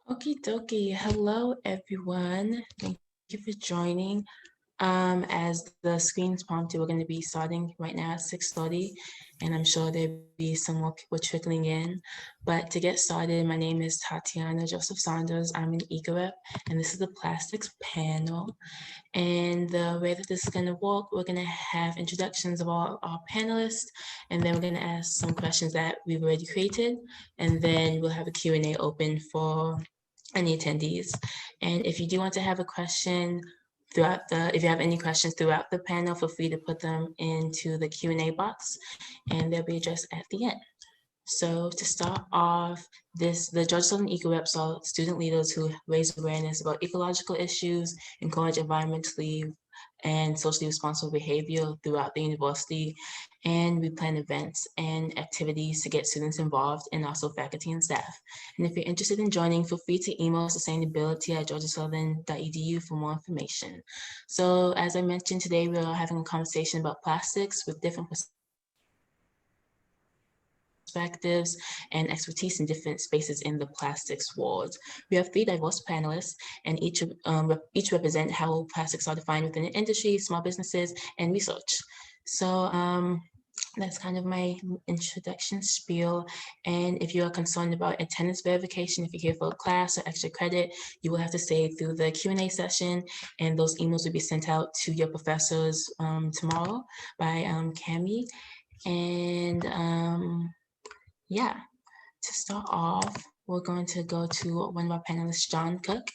Okie dokie. Hello, everyone. Thank you for joining. As the screen's prompted, we're going to be starting right now at 6:30, and I'm sure there'll be some more people trickling in. But to get started, my name is Tatiana Joseph Saunders. I'm an EcoRep, and this is the plastics panel. And the way that this is going to work, we're going to have introductions of all our panelists, and then we're going to ask some questions that we've already created, and then we'll have a Q&A open for any attendees. And if you do want to have a question if you have any questions throughout the panel, feel free to put them into the Q&A box and they'll be addressed at the end. So to start off, the Georgia Southern EcoReps are student leaders who raise awareness about ecological issues, encourage environmentally and socially responsible behavior throughout the university, and we plan events and activities to get students involved and also faculty and staff. And if you're interested in joining, feel free to email sustainability@georgiasouthern.edu for more information. So as I mentioned today, we are having a conversation about plastics with different perspectives and expertise in different spaces in the plastics world. We have three diverse panelists, and each represent how plastics are defined within the industry, small businesses, and research. So that's kind of my introduction spiel. And if you are concerned about attendance verification, if you're here for a class or extra credit, you will have to stay through the Q&A session, and those emails will be sent out to your professors tomorrow by Cami. And yeah, to start off, we're going to go to one of our panelists, John Cook.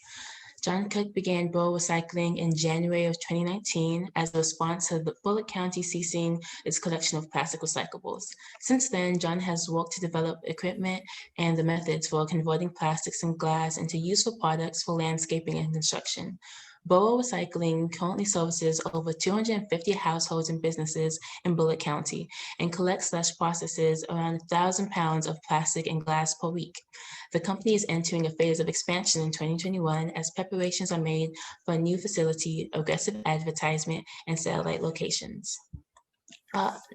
John Cook began Borough Recycling in January of 2019 as a response to the Bullitt County ceasing its collection of plastic recyclables. Since then, John has worked to develop equipment and the methods for converting plastics and glass into useful products for landscaping and construction. Borough Recycling currently services over 250 households and businesses in Bullitt County and collects/processes around 1,000 pounds of plastic and glass per week. The company is entering a phase of expansion in 2021 as preparations are made for a new facility, aggressive advertisement, and satellite locations.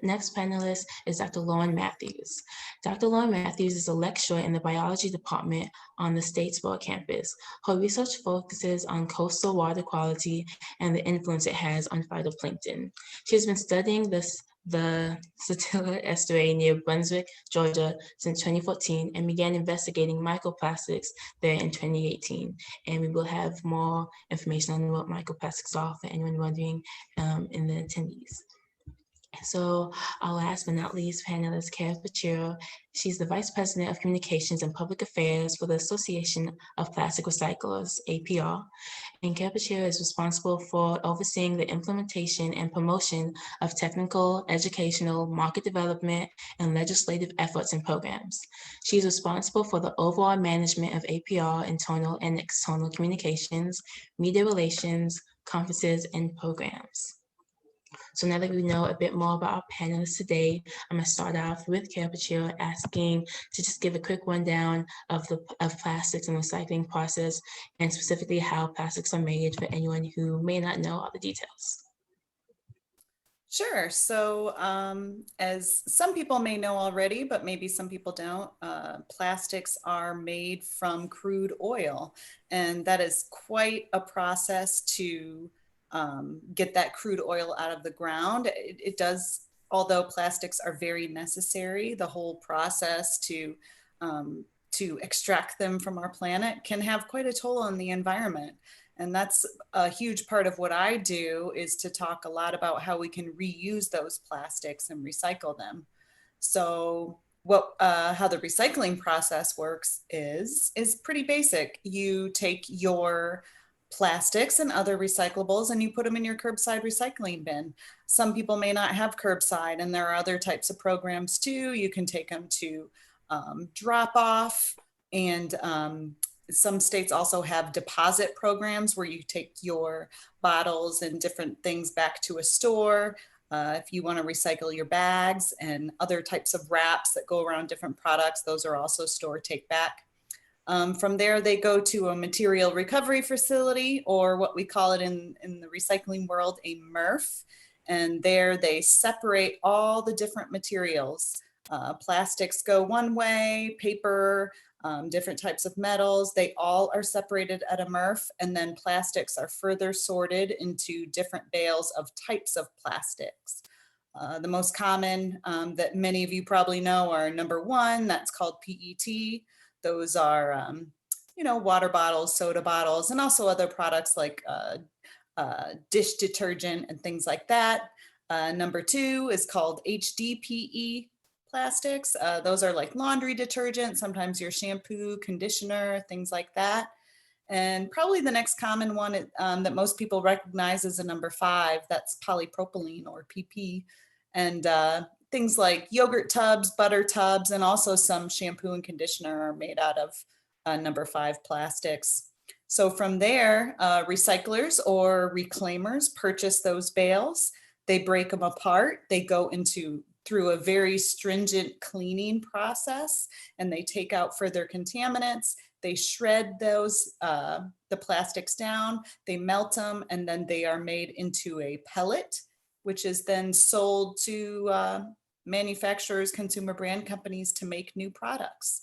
Next panelist is Dr. Lauren Matthews. Dr. Lauren Matthews is a lecturer in the biology department on the Statesboro campus. Her research focuses on coastal water quality and the influence it has on phytoplankton. She has been studying the Satilla Estuary near Brunswick, Georgia since 2014 and began investigating microplastics there in 2018. And we will have more information on what microplastics are for anyone wondering in the attendees. So our last but not least panelist, Kara Pachiro. She's the Vice President of Communications and Public Affairs for the Association of Plastic Recyclers, APR. And Kara Pachiro is responsible for overseeing the implementation and promotion of technical, educational, market development, and legislative efforts and programs. She is responsible for the overall management of APR internal and external communications, media relations, conferences, and programs. So now that we know a bit more about our panelists today, I'm going to start off with Kara Pachiro asking to just give a quick rundown of plastics and recycling process, and specifically how plastics are made for anyone who may not know all the details. Sure. So as some people may know already, but maybe some people don't, plastics are made from crude oil. And that is quite a process to get that crude oil out of the ground. It does, although plastics are very necessary, the whole process to extract them from our planet can have quite a toll on the environment. And that's a huge part of what I do, is to talk a lot about how we can reuse those plastics and recycle them. So how the recycling process works is pretty basic. You take your plastics and other recyclables and you put them in your curbside recycling bin. Some people may not have curbside, and there are other types of programs too. You can take them to drop off, and some states also have deposit programs where you take your bottles and different things back to a store. If you want to recycle your bags and other types of wraps that go around different products, those are also store take back. From there, they go to a material recovery facility, or what we call it in the recycling world, a MRF. And there they separate all the different materials. Plastics go one way, paper, different types of metals. They all are separated at a MRF, and then plastics are further sorted into different bales of types of plastics. The most common that many of you probably know are number one, that's called PET. Those are, water bottles, soda bottles, and also other products like dish detergent and things like that. Number two is called HDPE plastics. Those are like laundry detergent, sometimes your shampoo, conditioner, things like that. And probably the next common one that most people recognize is a number five, that's polypropylene or PP. And things like yogurt tubs, butter tubs, and also some shampoo and conditioner are made out of number five plastics. So from there, recyclers or reclaimers purchase those bales. They break them apart. They go through a very stringent cleaning process, and they take out further contaminants. They shred those, the plastics down, they melt them, and then they are made into a pellet, which is then sold to manufacturers, consumer brand companies to make new products.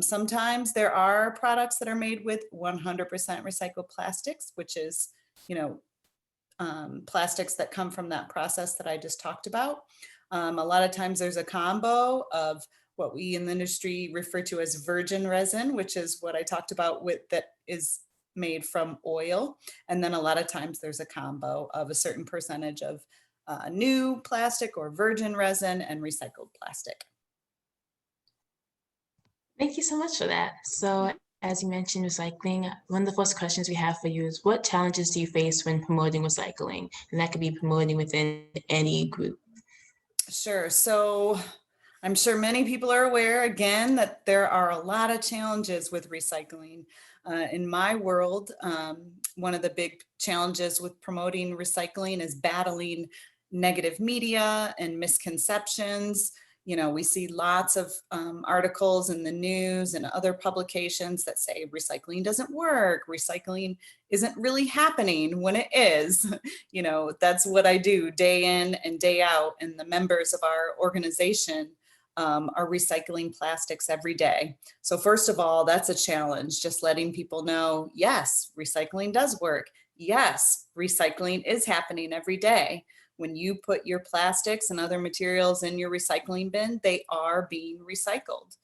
Sometimes there are products that are made with 100% recycled plastics, which is, plastics that come from that process that I just talked about. A lot of times there's a combo of what we in the industry refer to as virgin resin, which is what I talked about that is made from oil. And then a lot of times there's a combo of a certain percentage of new plastic or virgin resin and recycled plastic. Thank you so much for that. So as you mentioned, recycling, one of the first questions we have for you is what challenges do you face when promoting recycling? And that could be promoting within any group. Sure. So I'm sure many people are aware, again, that there are a lot of challenges with recycling. In my world, one of the big challenges with promoting recycling is battling negative media and misconceptions. We see lots of articles in the news and other publications that say recycling doesn't work, recycling isn't really happening when it is. That's what I do day in and day out, and the members of our organization are recycling plastics every day. So first of all, that's a challenge, just letting people know, yes, recycling does work. Yes, recycling is happening every day. When you put your plastics and other materials in your recycling bin, they are being recycled.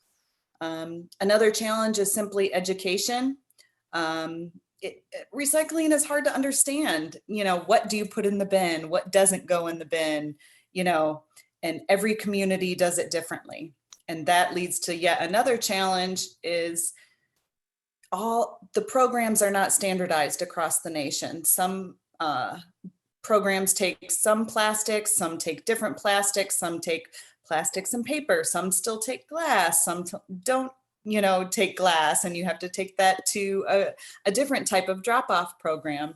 Another challenge is simply education. Recycling is hard to understand. What do you put in the bin? What doesn't go in the bin? And every community does it differently. And that leads to yet another challenge is all the programs are not standardized across the nation. Some programs take some plastics, some take different plastics, some take plastics and paper, some still take glass, some don't, take glass, and you have to take that to a different type of drop-off program.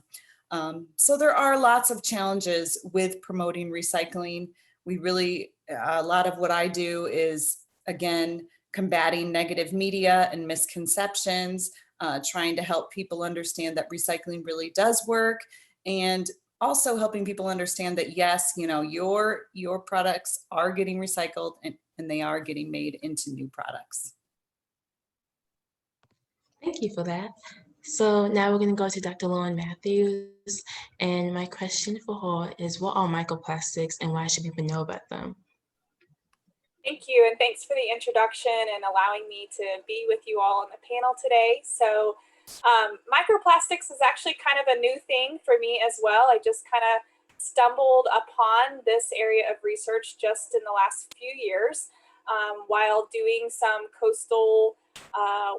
So there are lots of challenges with promoting recycling. A lot of what I do is, again, combating negative media and misconceptions, trying to help people understand that recycling really does work, and also helping people understand that, yes, your products are getting recycled and they are getting made into new products. Thank you for that. So now we're going to go to Dr. Lauren Matthews. And my question for her is, what are microplastics and why should people know about them? Thank you, and thanks for the introduction and allowing me to be with you all on the panel today. So microplastics is actually kind of a new thing for me as well. I just kind of stumbled upon this area of research just in the last few years while doing some coastal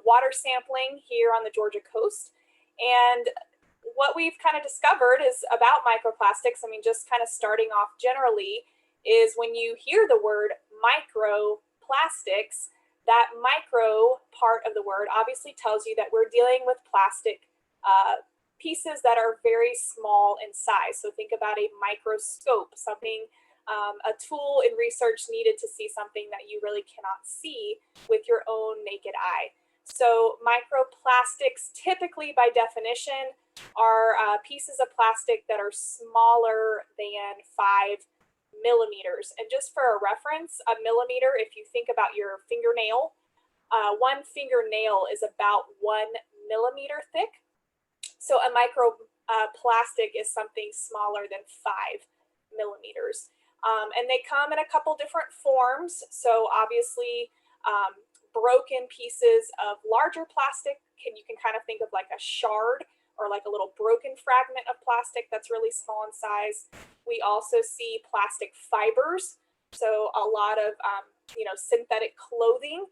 water sampling here on the Georgia coast. And what we've kind of discovered is about microplastics, just kind of starting off generally, is when you hear the word microplastics, that micro part of the word obviously tells you that we're dealing with plastic pieces that are very small in size. So think about a microscope, something, a tool in research needed to see something that you really cannot see with your own naked eye. So microplastics typically by definition are pieces of plastic that are smaller than 5 millimeters. And just for a reference, a millimeter, if you think about your fingernail, one fingernail is about 1 millimeter thick. So a microplastic is something smaller than 5 millimeters. And they come in a couple different forms. So obviously, broken pieces of larger plastic, you can kind of think of like a shard or like a little broken fragment of plastic that's really small in size. We also see plastic fibers. So a lot of synthetic clothing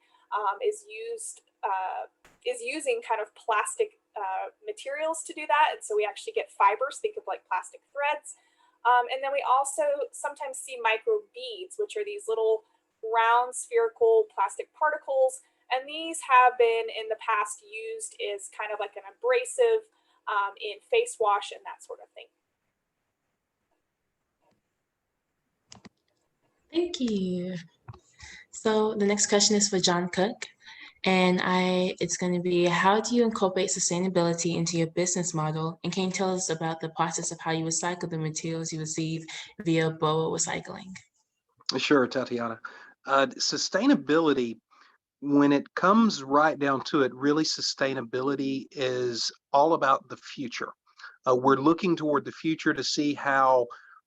is using kind of plastic materials to do that. And so we actually get fibers, think of like plastic threads. And then we also sometimes see micro beads, which are these little round spherical plastic particles. And these have been in the past used as kind of like an abrasive in face wash and that sort of thing. Thank you. So the next question is for John Cook. And it's going to be, how do you incorporate sustainability into your business model? And can you tell us about the process of how you recycle the materials you receive via Borough Recycling? Sure, Tatiana. Sustainability, when it comes right down to it, really sustainability is all about the future. We're looking toward the future to see how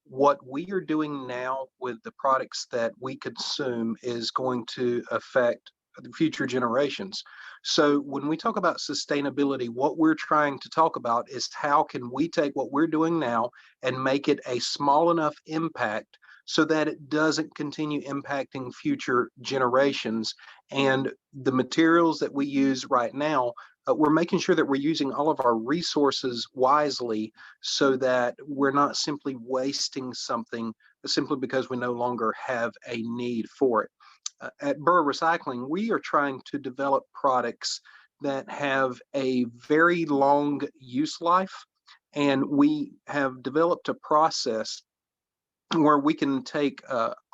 what we are doing now with the products that we consume is going to affect the future generations. So when we talk about sustainability, what we're trying to talk about is how can we take what we're doing now and make it a small enough impact so that it doesn't continue impacting future generations. And the materials that we use right now, we're making sure that we're using all of our resources wisely so that we're not simply wasting something simply because we no longer have a need for it. At Borough Recycling, we are trying to develop products that have a very long use life, and we have developed a process where we can take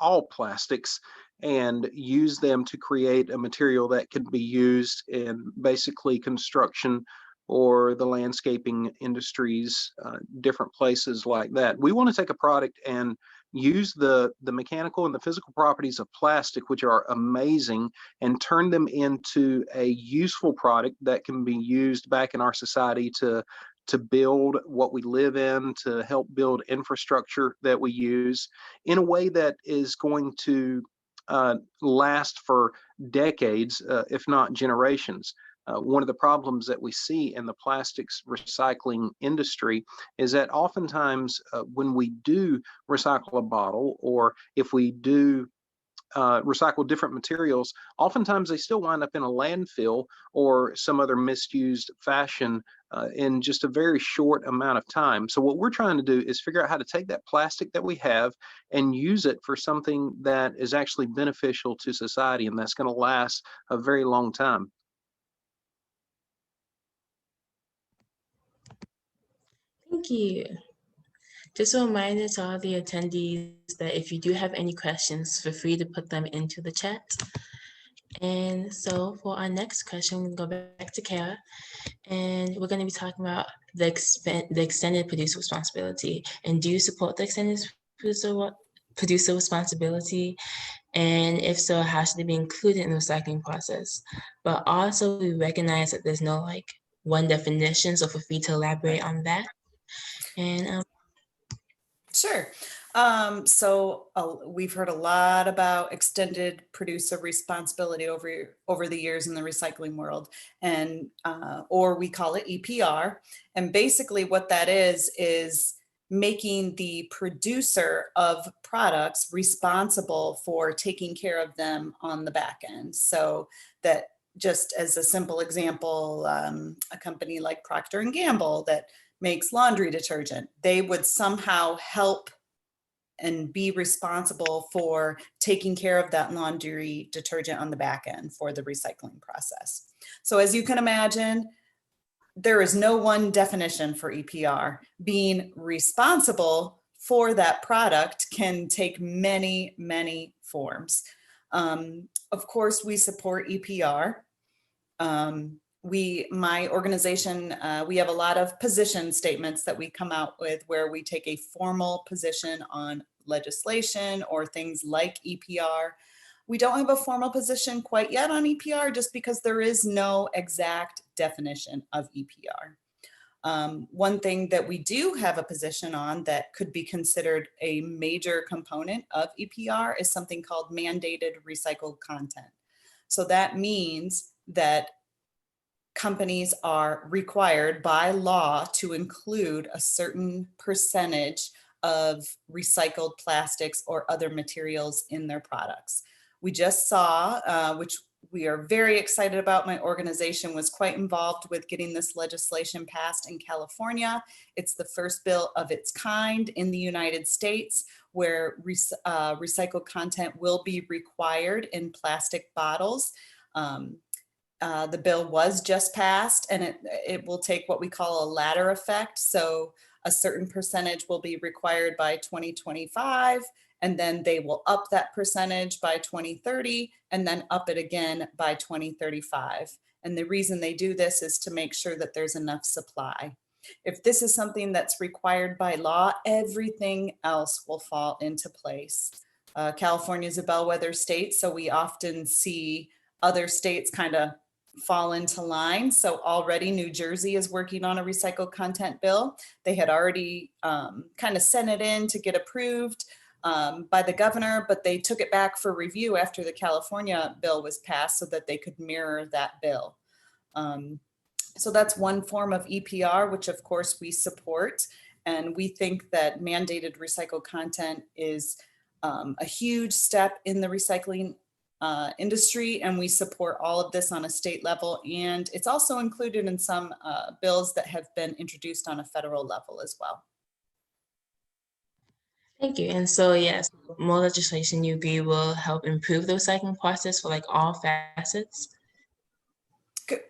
all plastics and use them to create a material that can be used in basically construction or the landscaping industries, different places like that. We want to take a product and use the mechanical and the physical properties of plastic, which are amazing, and turn them into a useful product that can be used back in our society to build what we live in, to help build infrastructure that we use in a way that is going to last for decades, if not generations. One of the problems that we see in the plastics recycling industry is that oftentimes when we do recycle a bottle, or if we do recycle different materials, oftentimes they still wind up in a landfill or some other misused fashion in just a very short amount of time. So what we're trying to do is figure out how to take that plastic that we have and use it for something that is actually beneficial to society, and that's going to last a very long time. Thank you. Just a reminder to all the attendees that if you do have any questions, feel free to put them into the chat. And so for our next question, we'll go back to Kara, and we're going to be talking about the extended producer responsibility. And do you support the extended producer responsibility? And if so, how should it be included in the recycling process? But also we recognize that there's no one definition, so feel free to elaborate on that. And Sure. We've heard a lot about extended producer responsibility over the years in the recycling world, and or we call it EPR. And basically what that is making the producer of products responsible for taking care of them on the back end. So that, just as a simple example, a company like Procter & Gamble that makes laundry detergent, they would somehow help and be responsible for taking care of that laundry detergent on the back end for the recycling process. So as you can imagine, there is no one definition for EPR. Being responsible for that product can take many, many forms. Of course, we support EPR. My organization, we have a lot of position statements that we come out with where we take a formal position on legislation or things like EPR. We don't have a formal position quite yet on EPR just because there is no exact definition of EPR. One thing that we do have a position on that could be considered a major component of EPR is something called mandated recycled content. So that means that companies are required by law to include a certain percentage of recycled plastics or other materials in their products. We just saw, which we are very excited about. My organization was quite involved with getting this legislation passed in California. It's the first bill of its kind in the United States where recycled content will be required in plastic bottles. The bill was just passed, and it will take what we call a ladder effect. So a certain percentage will be required by 2025, and then they will up that percentage by 2030, and then up it again by 2035. And the reason they do this is to make sure that there's enough supply. If this is something that's required by law, everything else will fall into place. California is a bellwether state, so we often see other states kind of fall into line. So already New Jersey is working on a recycled content bill. They had already kind of sent it in to get approved by the governor, but they took it back for review after the California bill was passed so that they could mirror that bill. So that's one form of EPR, which of course we support. And we think that mandated recycled content is a huge step in the recycling industry, and we support all of this on a state level. And it's also included in some bills that have been introduced on a federal level as well. Thank you. And so, yes, more legislation you agree will help improve the recycling process for like all facets.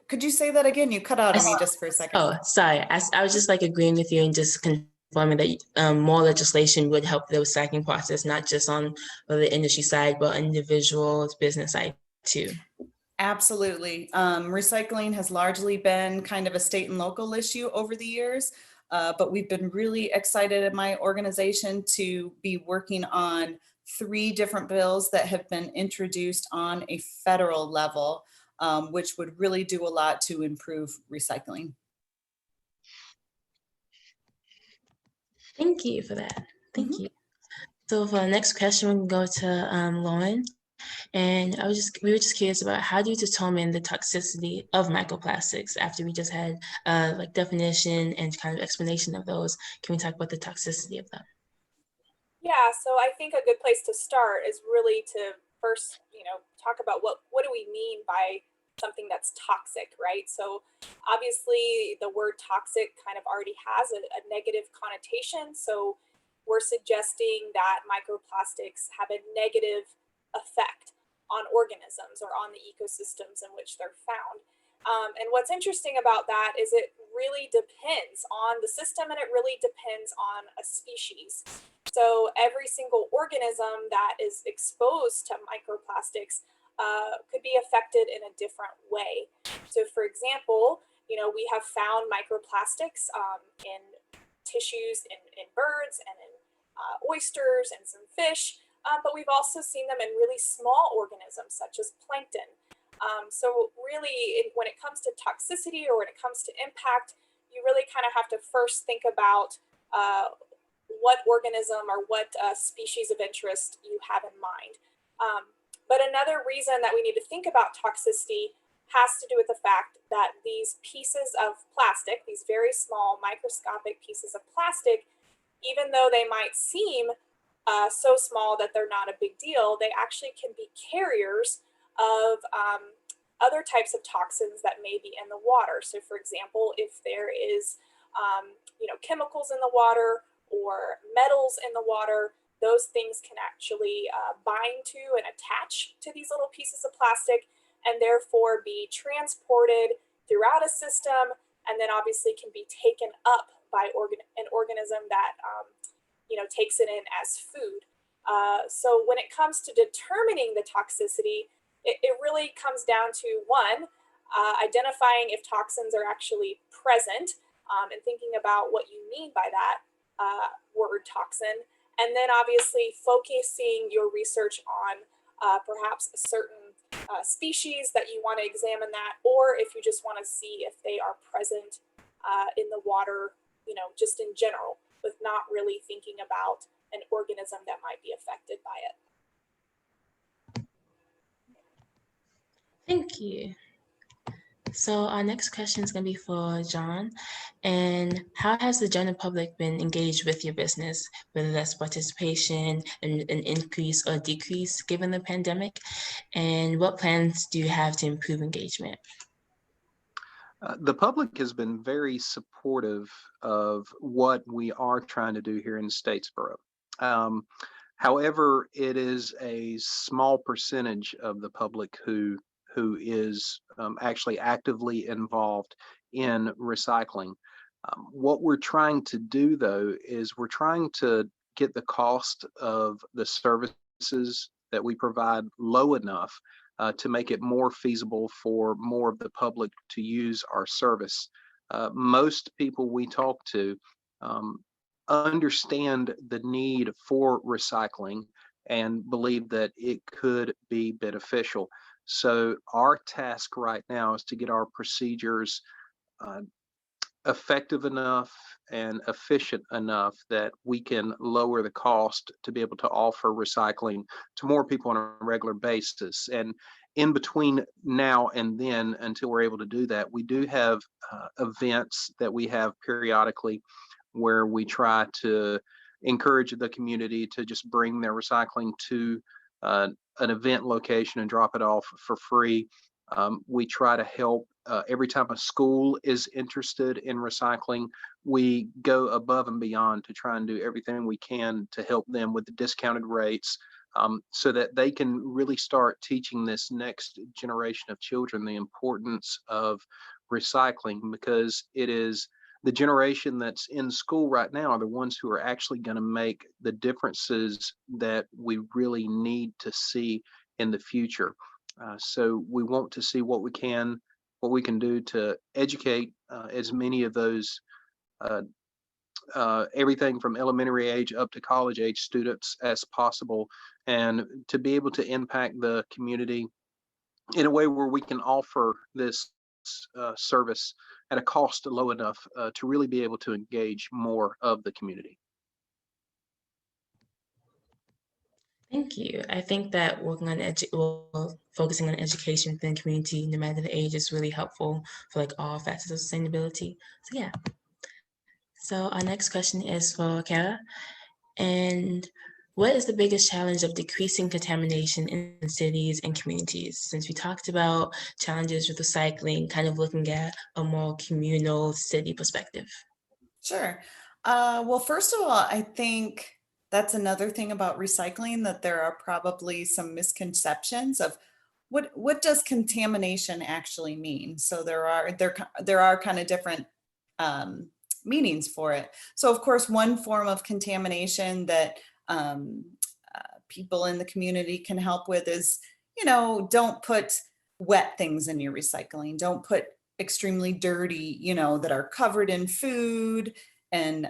Could you say that again? You cut out on me just for a second. Oh, sorry. I was just like agreeing with you and just confirming that more legislation would help the recycling process, not just on the industry side, but individuals, business side too. Absolutely. Recycling has largely been kind of a state and local issue over the years, but we've been really excited at my organization to be working on 3 different bills that have been introduced on a federal level, which would really do a lot to improve recycling. Thank you for that. Thank you. So for the next question, we can go to Lauren. And we were just curious about how do you determine the toxicity of microplastics after we just had like definition and kind of explanation of those. Can we talk about the toxicity of them? Yeah, so I think a good place to start is really to first, talk about what do we mean by something that's toxic, right? So obviously the word toxic kind of already has a negative connotation. So we're suggesting that microplastics have a negative effect on organisms or on the ecosystems in which they're found. And what's interesting about that is it really depends on the system, and it really depends on a species. So every single organism that is exposed to microplastics could be affected in a different way. So for example, we have found microplastics in tissues in birds and in oysters and some fish, but we've also seen them in really small organisms such as plankton. So really, when it comes to toxicity or when it comes to impact, you really kind of have to first think about what organism or what species of interest you have in mind. But another reason that we need to think about toxicity has to do with the fact that these pieces of plastic, these very small microscopic pieces of plastic, even though they might seem so small that they're not a big deal, they actually can be carriers of other types of toxins that may be in the water. So for example, if there is chemicals in the water or metals in the water, those things can actually bind to and attach to these little pieces of plastic and therefore be transported throughout a system, and then obviously can be taken up by an organism that takes it in as food. So when it comes to determining the toxicity, it really comes down to one, identifying if toxins are actually present and thinking about what you mean by that word toxin. And then obviously focusing your research on perhaps a certain species that you want to examine that, or if you just want to see if they are present in the water, just in general, with not really thinking about an organism that might be affected by it. Thank you. So our next question is going to be for John. And how has the general public been engaged with your business, whether that's participation and an increase or decrease given the pandemic? And what plans do you have to improve engagement? The public has been very supportive of what we are trying to do here in Statesboro. However, it is a small percentage of the public who is actually actively involved in recycling. What we're trying to do, though, is we're trying to get the cost of the services that we provide low enough to make it more feasible for more of the public to use our service. Most people we talk to understand the need for recycling and believe that it could be beneficial. So our task right now is to get our procedures effective enough and efficient enough that we can lower the cost to be able to offer recycling to more people on a regular basis. And in between now and then, until we're able to do that, we do have events that we have periodically where we try to encourage the community to just bring their recycling to an event location and drop it off for free. We try to help every time a school is interested in recycling, we go above and beyond to try and do everything we can to help them with the discounted rates, so that they can really start teaching this next generation of children the importance of recycling, because it is the generation that's in school right now are the ones who are actually going to make the differences that we really need to see in the future. So we want to see what we can do to educate as many of those everything from elementary age up to college age students as possible, and to be able to impact the community in a way where we can offer this service at a cost low enough to really be able to engage more of the community. Thank you. I think that focusing on education within the community, no matter the age, is really helpful for like all facets of sustainability. So yeah. So our next question is for Kara. And what is the biggest challenge of decreasing contamination in cities and communities? Since we talked about challenges with recycling, kind of looking at a more communal city perspective. Sure. Well, first of all, I think that's another thing about recycling, that there are probably some misconceptions of what does contamination actually mean. So there are kind of different meanings for it. So of course, one form of contamination that people in the community can help with is, don't put wet things in your recycling. Don't put extremely dirty, that are covered in food and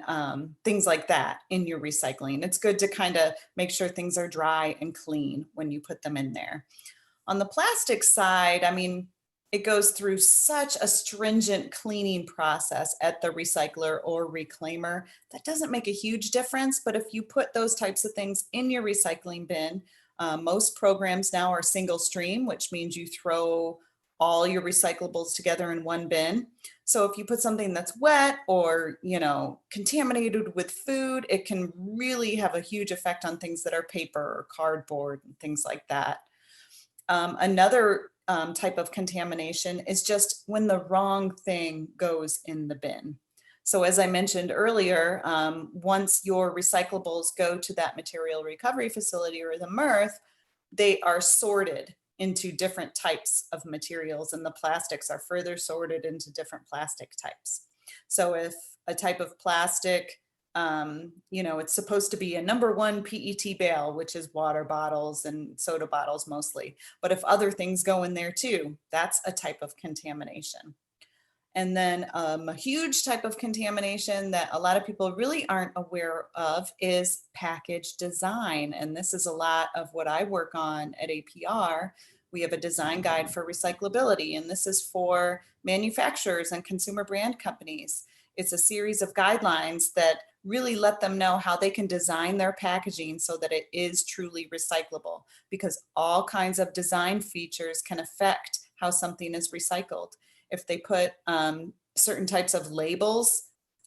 things like that in your recycling. It's good to kind of make sure things are dry and clean when you put them in there. On the plastic side, I mean, it goes through such a stringent cleaning process at the recycler or reclaimer that doesn't make a huge difference. But if you put those types of things in your recycling bin, most programs now are single stream, which means you throw all your recyclables together in one bin. So if you put something that's wet or, contaminated with food, it can really have a huge effect on things that are paper or cardboard and things like that. Another type of contamination is just when the wrong thing goes in the bin. So as I mentioned earlier, once your recyclables go to that material recovery facility or the MRF, they are sorted into different types of materials, and the plastics are further sorted into different plastic types. So if a type of plastic, it's supposed to be a number 1 PET bale, which is water bottles and soda bottles mostly. But if other things go in there too, that's a type of contamination. And then a huge type of contamination that a lot of people really aren't aware of is package design. And this is a lot of what I work on at APR. We have a design guide for recyclability, and this is for manufacturers and consumer brand companies. It's a series of guidelines that really let them know how they can design their packaging so that it is truly recyclable, because all kinds of design features can affect how something is recycled. If they put certain types of labels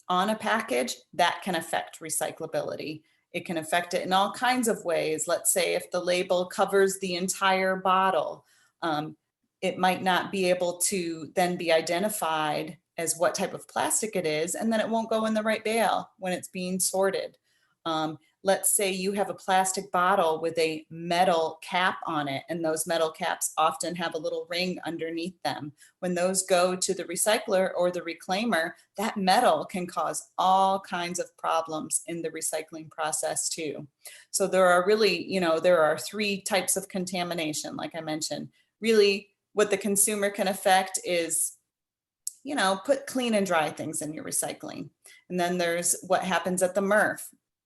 on a package, that can affect recyclability. It can affect it in all kinds of ways. Let's say if the label covers the entire bottle, it might not be able to then be identified as what type of plastic it is, and then it won't go in the right bale when it's being sorted. Let's say you have a plastic bottle with a metal cap on it, and those metal caps often have a little ring underneath them. When those go to the recycler or the reclaimer, that metal can cause all kinds of problems in the recycling process too. So there are really, there are 3 types of contamination, like I mentioned. Really, what the consumer can affect is, put clean and dry things in your recycling. And then there's what happens at the MRF.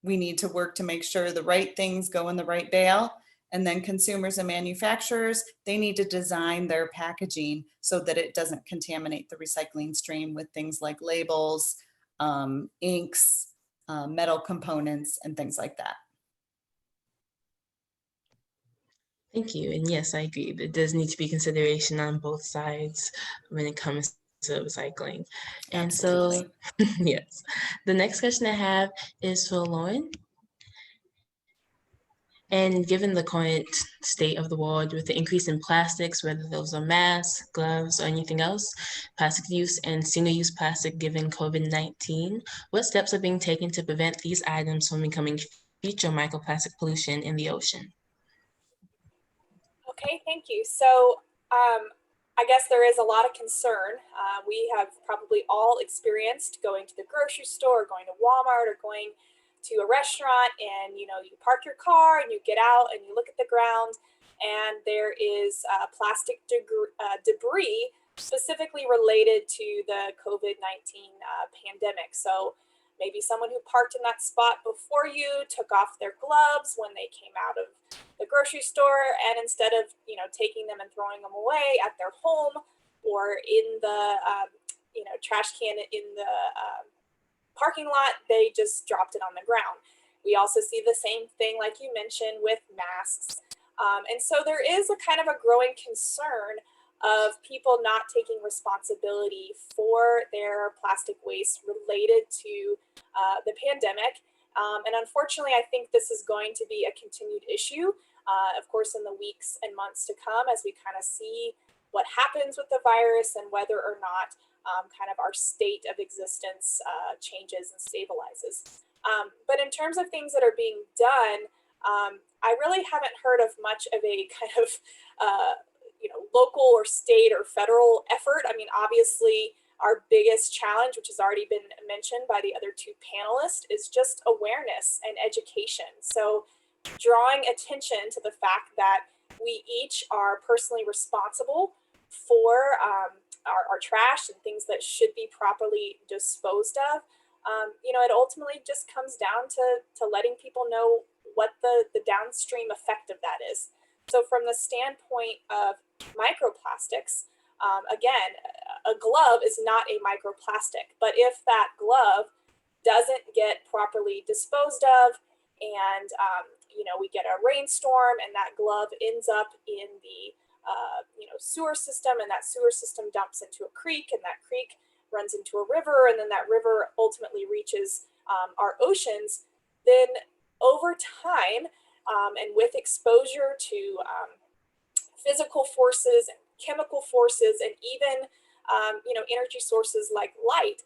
We need to work to make sure the right things go in the right bale. And then consumers and manufacturers, they need to design their packaging so that it doesn't contaminate the recycling stream with things like labels, inks, metal components, and things like that. Thank you. And yes, I agree. There does need to be consideration on both sides when it comes to recycling. And Absolutely. so, yes, the next question I have is for Lauren. And given the current state of the world with the increase in plastics, whether those are masks, gloves, or anything else, plastic use and single-use plastic given COVID-19, what steps are being taken to prevent these items from becoming future microplastic pollution in the ocean? Okay, thank you. So I guess there is a lot of concern. We have probably all experienced going to the grocery store, going to Walmart, or going to a restaurant, and you park your car and you get out and you look at the ground, and there is plastic debris specifically related to the COVID-19 pandemic. So maybe someone who parked in that spot before you took off their gloves when they came out of the grocery store, and instead of taking them and throwing them away at their home or in the trash can in the parking lot, they just dropped it on the ground. We also see the same thing, like you mentioned, with masks. And so there is a kind of a growing concern of people not taking responsibility for their plastic waste related to the pandemic. And unfortunately, I think this is going to be a continued issue, of course, in the weeks and months to come, as we kind of see what happens with the virus and whether or not kind of our state of existence changes and stabilizes. But in terms of things that are being done, I really haven't heard of much of a kind of local or state or federal effort. I mean, obviously, our biggest challenge, which has already been mentioned by the other 2 panelists, is just awareness and education. So drawing attention to the fact that we each are personally responsible for our trash and things that should be properly disposed of. It ultimately just comes down to letting people know what the downstream effect of that is. So from the standpoint of microplastics, again, a glove is not a microplastic, but if that glove doesn't get properly disposed of, and we get a rainstorm and that glove ends up in the sewer system, and that sewer system dumps into a creek, and that creek runs into a river, and then that river ultimately reaches our oceans, then over time, and with exposure to physical forces and chemical forces, and even energy sources like light,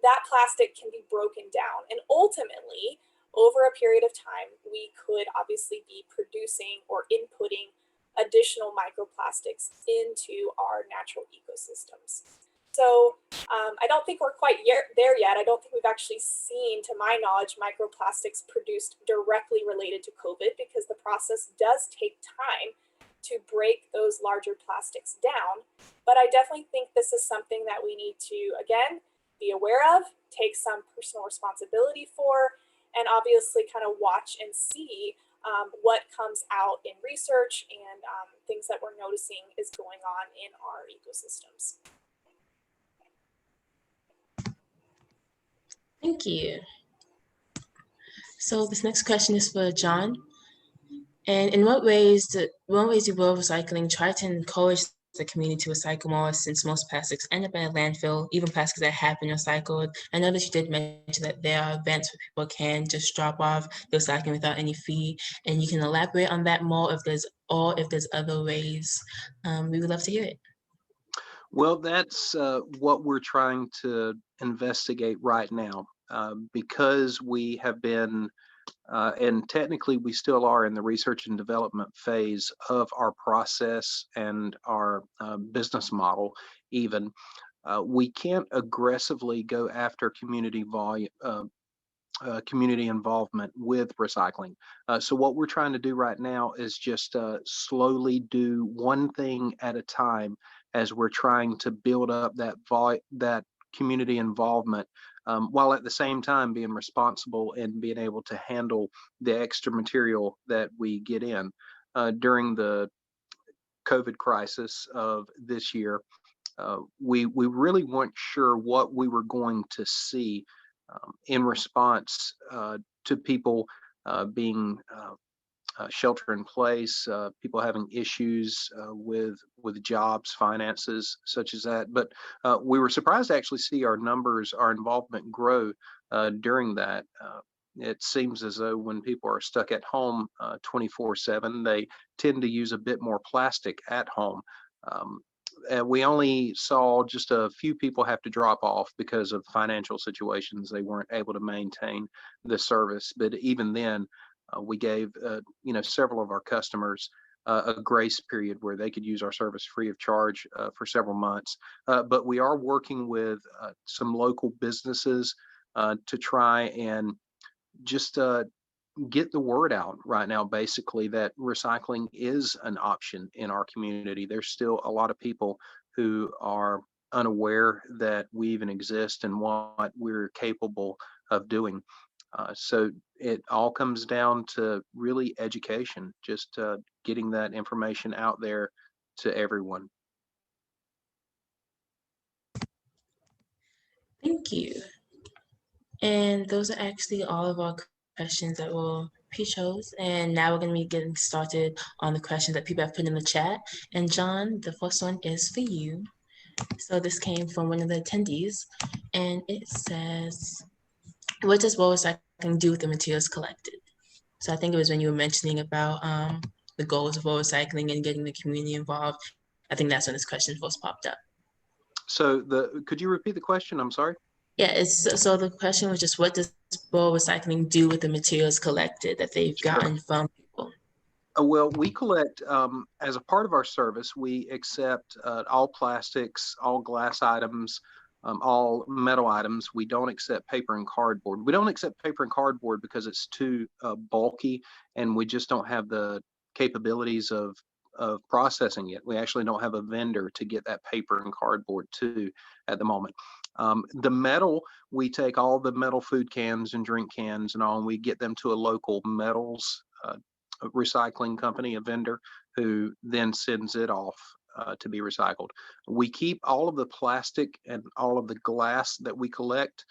that plastic can be broken down. And ultimately, over a period of time, we could obviously be producing or inputting additional microplastics into our natural ecosystems. So I don't think we're quite there yet. I don't think we've actually seen, to my knowledge, microplastics produced directly related to COVID, because the process does take time to break those larger plastics down. But I definitely think this is something that we need to, again, be aware of, take some personal responsibility for, and obviously kind of watch and see what comes out in research and things that we're noticing is going on in our ecosystems. Thank you. So this next question is for John. And in what ways do World Recycling try to encourage the community to recycle more, since most plastics end up in a landfill, even plastics that have been recycled? I know that you did mention that there are events where people can just drop off the recycling without any fee, and you can elaborate on that more if there's other ways. We would love to hear it. Well, that's what we're trying to investigate right now, because we have been, and technically we still are in the research and development phase of our process and our business model even. We can't aggressively go after community involvement with recycling. So what we're trying to do right now is just slowly do one thing at a time as we're trying to build up that community involvement, while at the same time being responsible and being able to handle the extra material that we get in. During the COVID crisis of this year, we really weren't sure what we were going to see in response to people being shelter in place, people having issues with jobs, finances, such as that. But we were surprised to actually see our numbers, our involvement grow during that. It seems as though when people are stuck at home 24/7, they tend to use a bit more plastic at home. We only saw just a few people have to drop off because of financial situations. They weren't able to maintain the service. But even then, we gave several of our customers a grace period where they could use our service free of charge for several months. But we are working with some local businesses to try and just get the word out right now, basically, that recycling is an option in our community. There's still a lot of people who are unaware that we even exist and what we're capable of doing. So it all comes down to really education, just getting that information out there to everyone. Thank you. And those are actually all of our questions that were pre-chose. And now we're going to be getting started on the questions that people have put in the chat. And John, the first one is for you. So this came from one of the attendees, and it says, what does World Recycling do with the materials collected? So I think it was when you were mentioning about the goals of World Recycling and getting the community involved. I think that's when this question first popped up. So could you repeat the question? I'm sorry. Yeah, so the question was just, what does World Recycling do with the materials collected that they've gotten from people? Well, we collect, as a part of our service, we accept all plastics, all glass items, all metal items. We don't accept paper and cardboard. We don't accept paper and cardboard because it's too bulky, and we just don't have the capabilities of processing it. We actually don't have a vendor to get that paper and cardboard to at the moment. The metal, we take all the metal food cans and drink cans and all, and we get them to a local metals recycling company, a vendor, who then sends it off to be recycled. We keep all of the plastic and all of the glass that we collect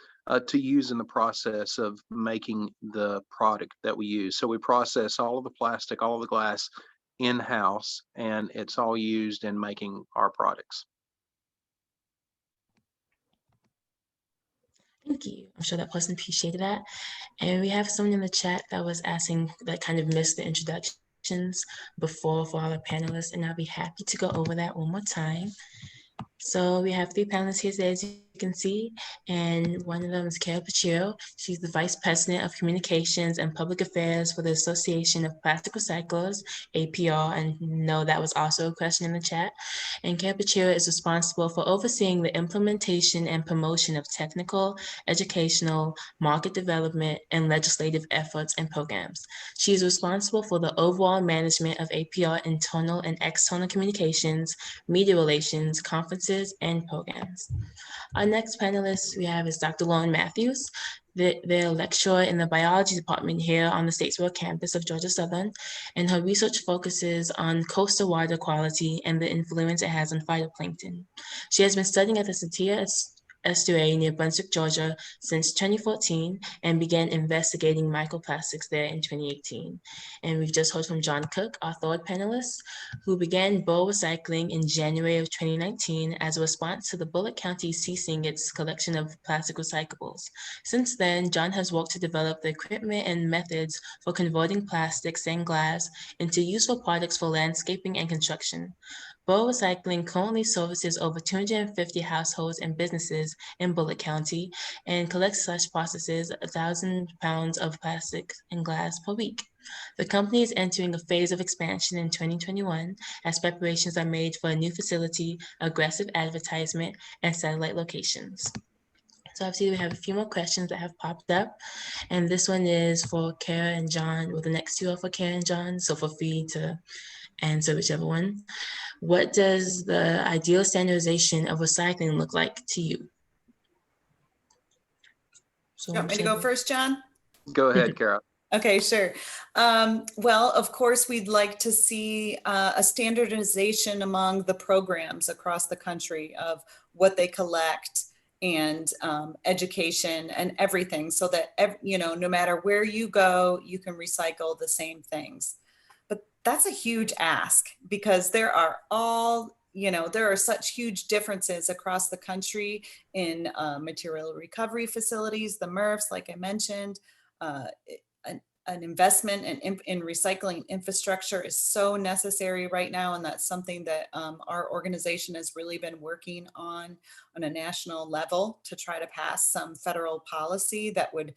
to use in the process of making the product that we use. So we process all of the plastic, all of the glass in-house, and it's all used in making our products. Thank you. I'm sure that person appreciated that. And we have someone in the chat that was asking, that kind of missed the introductions before for all the panelists, and I'll be happy to go over that one more time. So we have 3 panelists here today, as you vacancy, and one of them is Kara Pachiro. She's the Vice President of Communications and Public Affairs for the Association of Plastic Recyclers, APR, and no, that was also a question in the chat. And Kara Pachiro is responsible for overseeing the implementation and promotion of technical, educational, market development, and legislative efforts and programs. She is responsible for the overall management of APR internal and external communications, media relations, conferences, and programs. Our next panelist we have is Dr. Lauren Matthews. They're a lecturer in the biology department here on the Statesboro campus of Georgia Southern, and her research focuses on coastal water quality and the influence it has on phytoplankton. She has been studying at the Satia Estuary near Brunswick, Georgia since 2014 and began investigating microplastics there in 2018. And we've just heard from John Cook, our third panelist, who began bowl recycling in January of 2019 as a response to the Bullock County ceasing its collection of plastic recyclables. Since then, John has worked to develop the equipment and methods for converting plastics and glass into useful products for landscaping and construction. Bowl Recycling currently services over 250 households and businesses in Bullock County and collects/processes 1,000 pounds of plastic and glass per week. The company is entering a phase of expansion in 2021 as preparations are made for a new facility, aggressive advertisement, and satellite locations. So obviously we have a few more questions that have popped up, and this one is for Kara and John, well, the next two are for Kara and John, so feel free to answer whichever one. What does the ideal standardization of recycling look like to you? So You want me to go first, John? Go ahead, Kara. Okay, sure. Well, of course, we'd like to see a standardization among the programs across the country of what they collect and education and everything, so that, you know, no matter where you go, you can recycle the same things. But that's a huge ask, because there are such huge differences across the country in material recovery facilities, the MRFs, like I mentioned. An investment in recycling infrastructure is so necessary right now, and that's something that our organization has really been working on a national level to try to pass some federal policy that would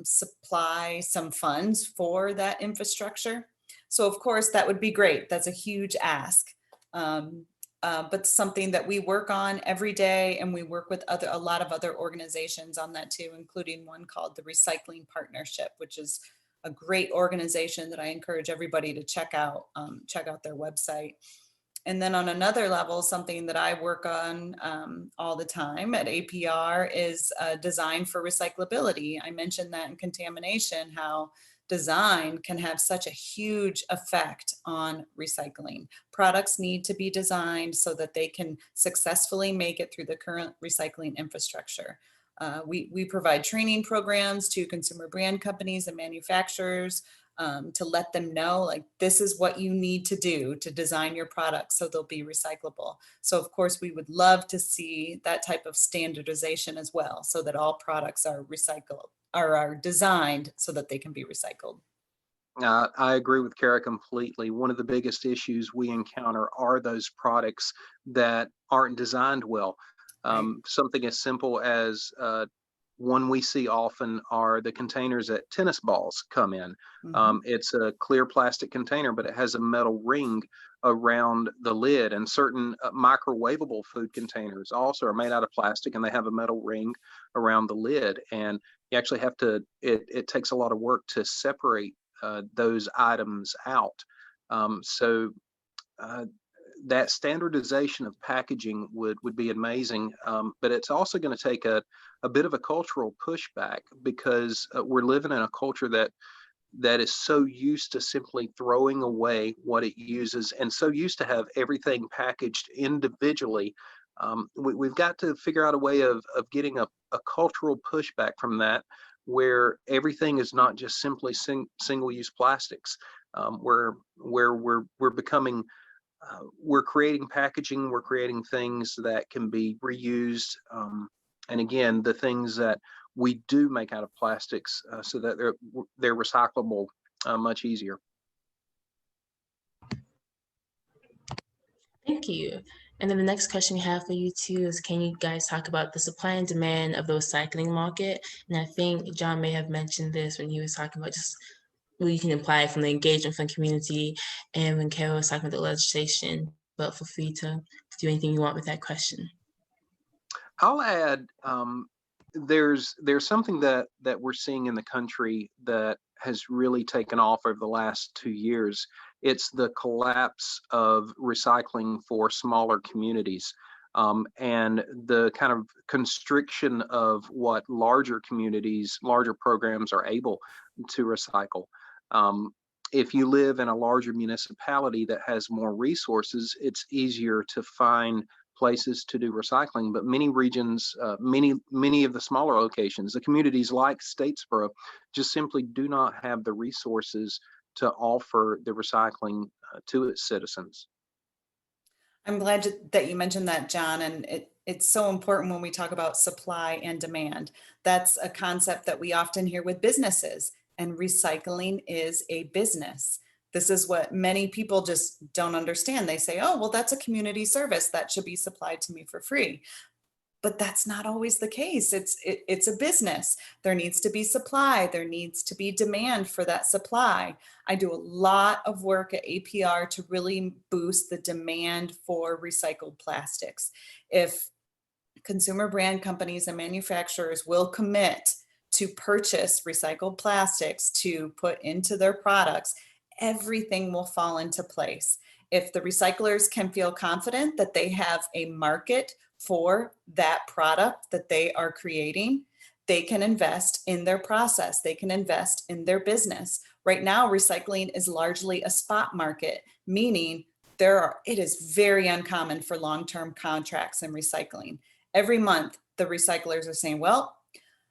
supply some funds for that infrastructure. So of course that would be great. That's a huge ask, but something that we work on every day, and we work with a lot of other organizations on that too, including one called the Recycling Partnership, which is a great organization that I encourage everybody to check out their website. And then on another level, something that I work on all the time at APR is design for recyclability. I mentioned that in contamination, how design can have such a huge effect on recycling. Products need to be designed so that they can successfully make it through the current recycling infrastructure. We provide training programs to consumer brand companies and manufacturers to let them know, like, this is what you need to do to design your products so they'll be recyclable. So of course we would love to see that type of standardization as well, so that all products are are designed so that they can be recycled. I agree with Kara completely. One of the biggest issues we encounter are those products that aren't designed well. Something as simple as one we see often are the containers that tennis balls come in. It's a clear plastic container, but it has a metal ring around the lid, and certain microwavable food containers also are made out of plastic, and they have a metal ring around the lid. And you actually have to, it takes a lot of work to separate those items out. That standardization of packaging would be amazing, but it's also going to take a bit of a cultural pushback, because we're living in a culture that is so used to simply throwing away what it uses, and so used to have everything packaged individually. We've got to figure out a way of getting a cultural pushback from that, where everything is not just simply single-use plastics, where we're becoming we're creating packaging, we're creating things that can be reused. And again, the things that we do make out of plastics so that they're recyclable much easier. Thank Thank you. And then the next question we have for you too is, can you guys talk about the supply and demand of the recycling market? And I think John may have mentioned this when he was talking about just, well, you can imply from the engagement from the community and when Carol was talking about the legislation, but feel free to do anything you want with that question. I'll add, there's something that we're seeing in the country that has really taken off over the last 2 years. It's the collapse of recycling for smaller communities, and the kind of constriction of what larger communities, larger programs are able to recycle. If you live in a larger municipality that has more resources, it's easier to find places to do recycling. But many regions, many of the smaller locations, the communities like Statesboro, just simply do not have the resources to offer the recycling to its citizens. I'm glad that you mentioned that, John, and it's so important when we talk about supply and demand. That's a concept that we often hear with businesses, and recycling is a business. This is what many people just don't understand. They say, oh, well, that's a community service that should be supplied to me for free. But that's not always the case. It's a business. There needs to be supply. There needs to be demand for that supply. I do a lot of work at APR to really boost the demand for recycled plastics. If consumer brand companies and manufacturers will commit to purchase recycled plastics to put into their products, everything will fall into place. If the recyclers can feel confident that they have a market for that product that they are creating, they can invest in their process. They can invest in their business. Right now, recycling is largely a spot market, meaning it is very uncommon for long-term contracts in recycling. Every month, the recyclers are saying, well,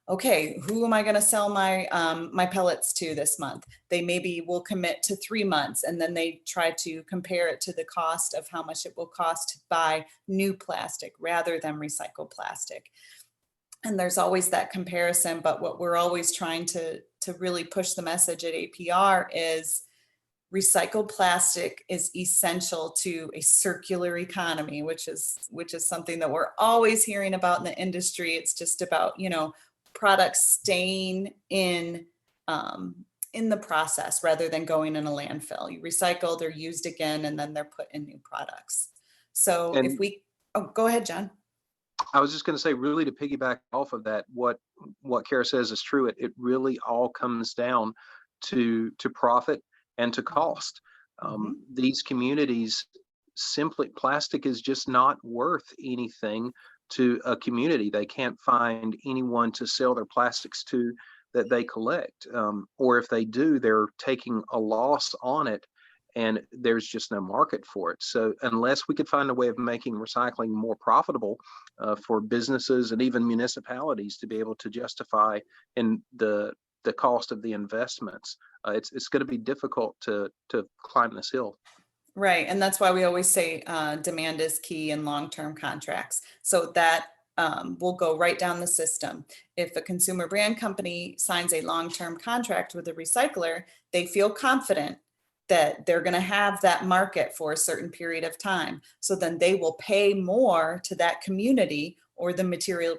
okay, who am I going to sell my my pellets to this month? They maybe will commit to 3 months, and then they try to compare it to the cost of how much it will cost to buy new plastic rather than recycled plastic. And there's always that comparison, but what we're always trying to really push the message at APR is recycled plastic is essential to a circular economy, which is something that we're always hearing about in the industry. It's just about, products staying in the process rather than going in a landfill. You recycle, they're used again, and then they're put in new products. So go ahead, John. I was just going to say, really, to piggyback off of that, what Kara says is true. It really all comes down to profit and to cost. These communities, simply, plastic is just not worth anything to a community. They can't find anyone to sell their plastics to that they collect, or if they do, they're taking a loss on it, and there's just no market for it. So unless we could find a way of making recycling more profitable for businesses and even municipalities to be able to justify in the cost of the investments, it's going to be difficult to climb this hill. Right. And that's why we always say demand is key in long-term contracts. So that will go right down the system. If a consumer brand company signs a long-term contract with a recycler, they feel confident that they're going to have that market for a certain period of time. So then they will pay more to that community or the material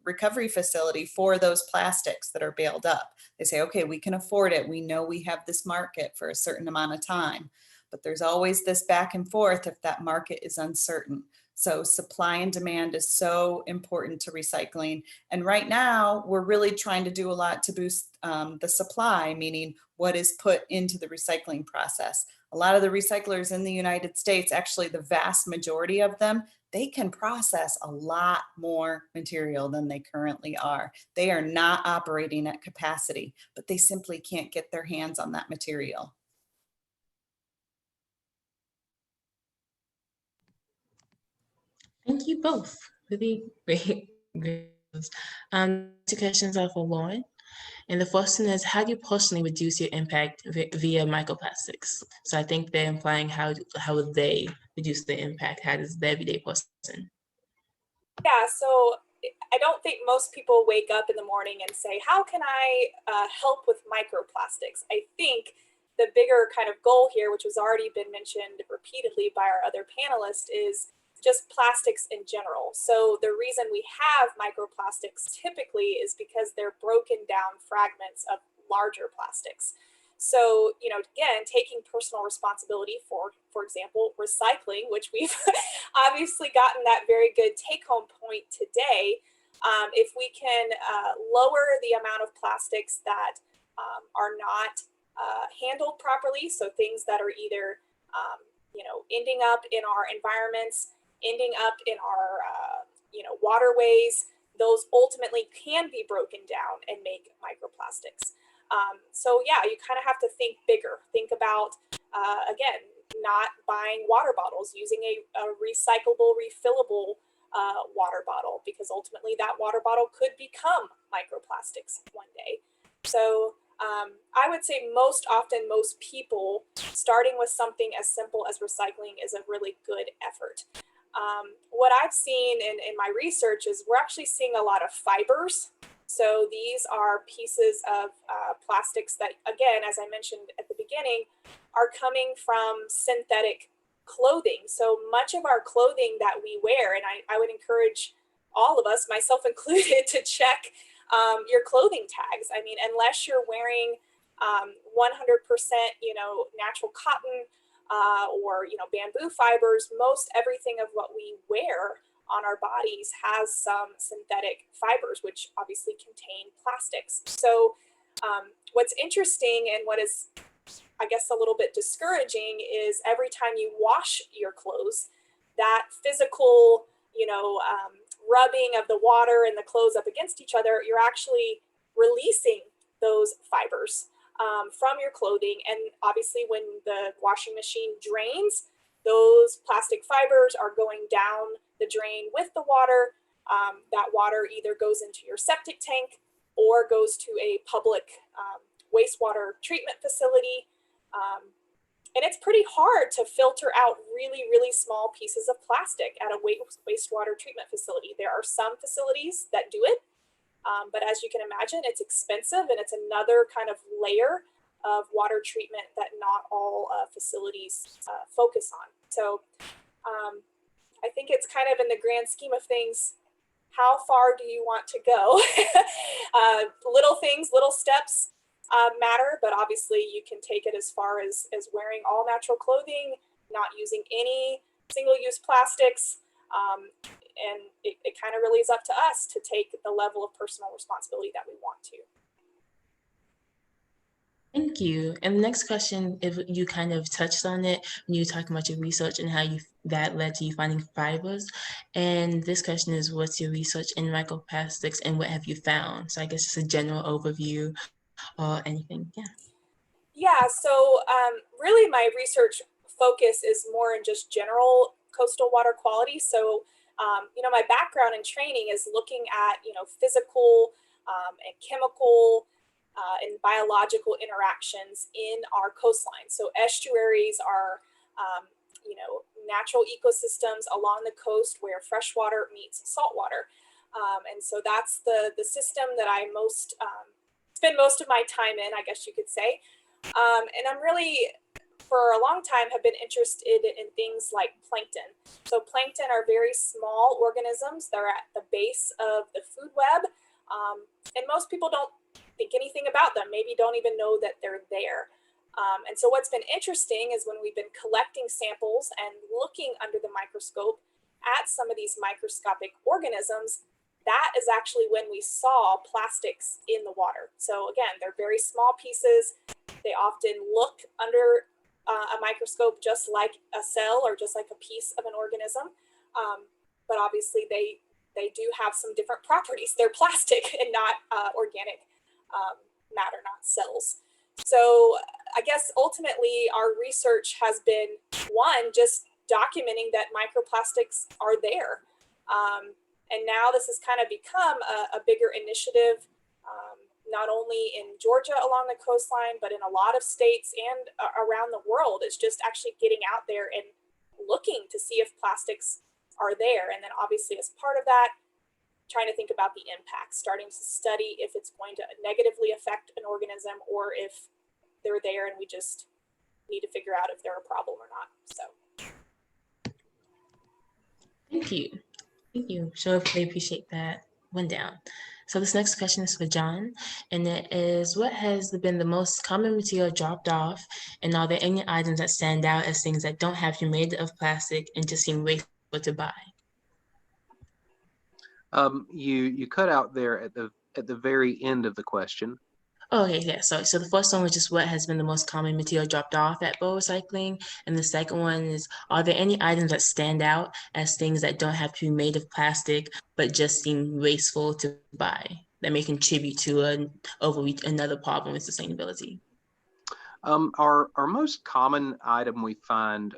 recovery facility for those plastics that are baled up. They say, okay, we can afford it. We know we have this market for a certain amount of time. But there's always this back and forth if that market is uncertain. So supply and demand is so important to recycling. And right now, we're really trying to do a lot to boost the supply, meaning what is put into the recycling process. A lot of the recyclers in the United States, actually the vast majority of them, they can process a lot more material than they currently are. They are not operating at capacity, but they simply can't get their hands on that material. Thank you both. Really great. Two questions are for Lauren. And the first one is, how do you personally reduce your impact via microplastics? So I think they're implying how would they reduce their impact? How does the everyday person? Yeah, so I don't think most people wake up in the morning and say, how can I help with microplastics? I think the bigger kind of goal here, which has already been mentioned repeatedly by our other panelists, is just plastics in general. So the reason we have microplastics typically is because they're broken down fragments of larger plastics. So, you know, again, taking personal responsibility for example, recycling, which we've obviously gotten that very good take-home point today. If we can lower the amount of plastics that are not handled properly, so things that are either, you know, ending up in our environments, ending up in our, you know, waterways, those ultimately can be broken down and make microplastics. So yeah, you kind of have to think bigger. Think about, again, not buying water bottles, using a recyclable, refillable water bottle, because ultimately that water bottle could become microplastics one day. So I would say most often, most people starting with something as simple as recycling is a really good effort. What I've seen in my research is we're actually seeing a lot of fibers. So these are pieces of plastics that, again, as I mentioned at the beginning, are coming from synthetic clothing. So much of our clothing that we wear, and I would encourage all of us, myself included, to check your clothing tags. I mean, unless you're wearing 100%, you know, natural cotton or, you know, bamboo fibers, most everything of what we wear on our bodies has some synthetic fibers, which obviously contain plastics. So what's interesting and what is, I guess, a little bit discouraging is every time you wash your clothes, that physical, you know, rubbing of the water and the clothes up against each other, you're actually releasing those fibers from your clothing. And obviously when the washing machine drains, those plastic fibers are going down the drain with the water. That water either goes into your septic tank or goes to a public wastewater treatment facility. And it's pretty hard to filter out really, really small pieces of plastic at a wastewater treatment facility. There are some facilities that do it, but as you can imagine, it's expensive and it's another kind of layer of water treatment that not all facilities focus on. So I think it's kind of, in the grand scheme of things, how far do you want to go? Little things, little steps matter, but obviously you can take it as far as wearing all natural clothing, not using any single-use plastics, and it kind of really is up to us to take the level of personal responsibility that we want to. Thank you. And the next question, if you kind of touched on it when you were talking about your research and how that led to you finding fibers. And this question is, what's your research in microplastics and what have you found? So I guess just a general overview or anything. Yeah. Yeah, so really my research focus is more in just general coastal water quality. So, you know, my background and training is looking at, you know, physical and chemical and biological interactions in our coastline. So estuaries are, you know, natural ecosystems along the coast where freshwater meets saltwater. And so that's the system that I spend most of my time in, I guess you could say. And I'm really, for a long time, have been interested in things like plankton. So plankton are very small organisms. They're at the base of the food web. And most people don't think anything about them, maybe don't even know that they're there. And so what's been interesting is when we've been collecting samples and looking under the microscope at some of these microscopic organisms, that is actually when we saw plastics in the water. So again, they're very small pieces. They often look under a microscope just like a cell or just like a piece of an organism. But obviously they do have some different properties. They're plastic and not organic matter, not cells. So I guess ultimately our research has been, one, just documenting that microplastics are there. And now this has kind of become a bigger initiative, not only in Georgia along the coastline, but in a lot of states and around the world. It's just actually getting out there and looking to see if plastics are there. And then obviously as part of that, trying to think about the impact, starting to study if it's going to negatively affect an organism or if they're there and we just need to figure out if they're a problem or not. So. Thank you. Thank you. Sure, really appreciate that rundown. So this next question is for John, and it is, what has been the most common material dropped off, and are there any items that stand out as things that don't have to be made of plastic and just seem wasteful to buy? You cut out there at the very end of the question. Oh, okay, yeah, sorry. So the first one was just what has been the most common material dropped off at Bow Recycling, and the second one is, are there any items that stand out as things that don't have to be made of plastic but just seem wasteful to buy that may contribute to another problem with sustainability? Our most common item we find,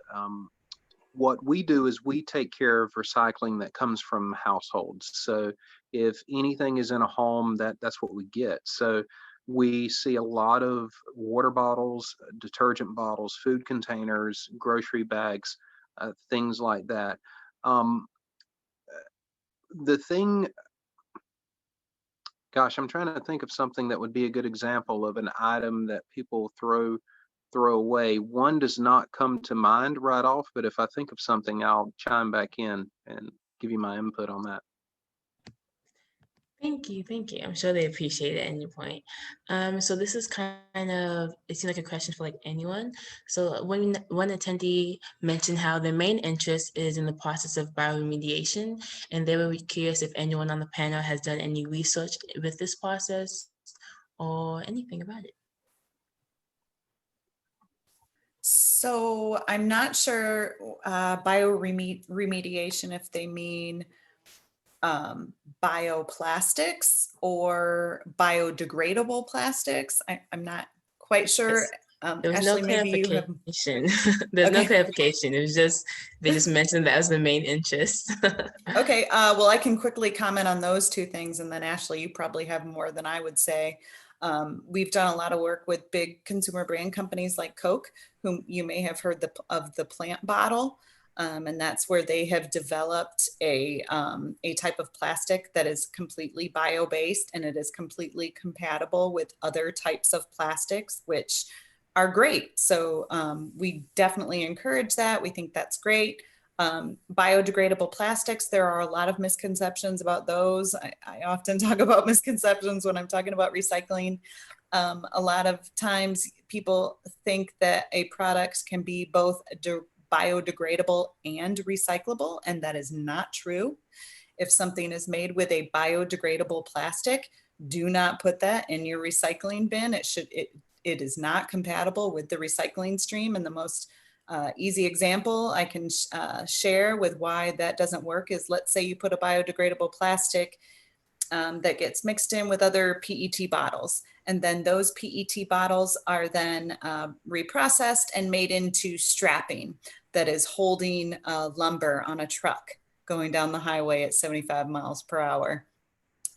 what we do is we take care of recycling that comes from households. So if anything is in a home, that's what we get. So we see a lot of water bottles, detergent bottles, food containers, grocery bags, things like that. The thing, gosh, I'm trying to think of something that would be a good example of an item that people throw away. One does not come to mind right off, but if I think of something, I'll chime back in and give you my input on that. Thank you, thank you. I'm sure they appreciate it at any point. So this is kind of, it seems like a question for like anyone. So when one attendee mentioned how their main interest is in the process of bioremediation, and they were curious if anyone on the panel has done any research with this process or anything about it. So I'm not sure bioremediation, if they mean bioplastics or biodegradable plastics. I'm not quite sure. Yes. There was no Ashley, maybe you have. clarification. There's no Okay. clarification. It was just, they just mentioned that as the main interest. Okay, well, I can quickly comment on those two things, and then Ashley, you probably have more than I would say. We've done a lot of work with big consumer brand companies like Coke, whom you may have heard of the plant bottle. And that's where they have developed a type of plastic that is completely bio-based, and it is completely compatible with other types of plastics, which are great. So we definitely encourage that. We think that's great. Biodegradable plastics, there are a lot of misconceptions about those. I often talk about misconceptions when I'm talking about recycling. A lot of times people think that a product can be both biodegradable and recyclable, and that is not true. If something is made with a biodegradable plastic, do not put that in your recycling bin. It is not compatible with the recycling stream. And the most easy example I can share with why that doesn't work is, let's say you put a biodegradable plastic that gets mixed in with other PET bottles. And then those PET bottles are then reprocessed and made into strapping that is holding lumber on a truck going down the highway at 75 miles per hour.